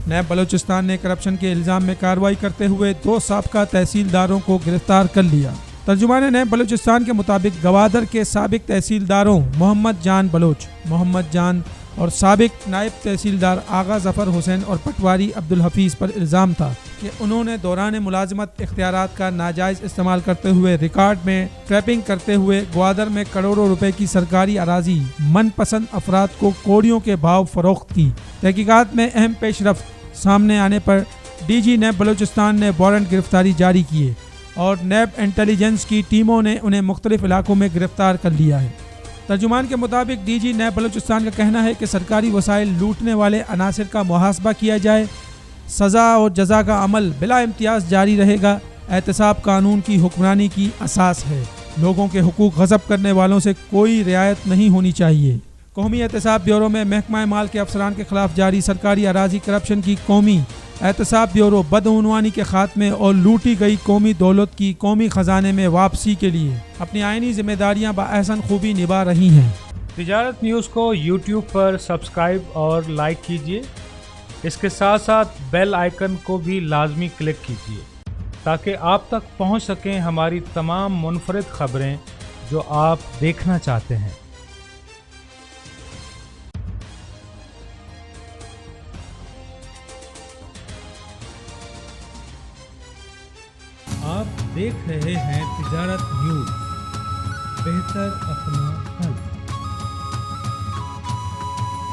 नैब बलूचिस्तान ने करप्शन के इल्ज़ाम में कार्रवाई करते हुए 2 साबका तहसीलदारों को गिरफ्तार कर लिया। तर्जुमान नैब बलूचिस्तान के मुताबिक गवादर के साबिक तहसीलदारों मोहम्मद जान और साबिक नायब तहसीलदार आगा जफ़र हुसैन और पटवारी अब्दुल हफीज़ पर इल्ज़ाम था कि उन्होंने दौरान मुलाजमत इख्तियारात का नाजायज़ इस्तेमाल करते हुए रिकॉर्ड में ट्रैपिंग करते हुए ग्वादर में करोड़ों रुपए की सरकारी अराजी मनपसंद अफराद को कौड़ियों के भाव फरोख्त की। तहकीकात में अहम पेशरफ्त सामने आने पर DG नैब बलूचिस्तान ने वारंट गिरफ्तारी जारी किए और नैब इंटेलिजेंस की टीमों ने उन्हें मुख्तलिफ इलाकों में गिरफ्तार कर लिया है। तर्जुमान के मुताबिक DG नैब बलूचिस्तान का कहना है कि सरकारी वसाइल लूटने वाले अनासिर का मुहासबा किया जाए, सज़ा और जज़ा का अमल बिला इम्तियाज़ जारी रहेगा। एहतसाब कानून की हुक्मरानी की असास है। लोगों के हुकूक गज़ब करने वालों से कोई रियायत नहीं होनी चाहिए। कौमी एहतसाब ब्यूरो में महकमा माल के अफसरान के खिलाफ जारी सरकारी अराजी करप्शन की कौमी एहतसाब ब्यूरो बदउनवानी के खात्मे और लूटी गई कौमी दौलत की कौमी ख़जाने में वापसी के लिए अपनी आइनी जिम्मेदारियां बअहसन खूबी निभा रही हैं। तिजारत न्यूज़ को YouTube पर सब्सक्राइब और लाइक कीजिए। इसके साथ साथ बेल आइकन को भी लाजमी क्लिक कीजिए ताकि आप तक पहुंच सकें हमारी तमाम मुनफरिद खबरें जो आप देखना चाहते हैं। आप देख रहे हैं तिजारत न्यूज़, बेहतर अपना हल।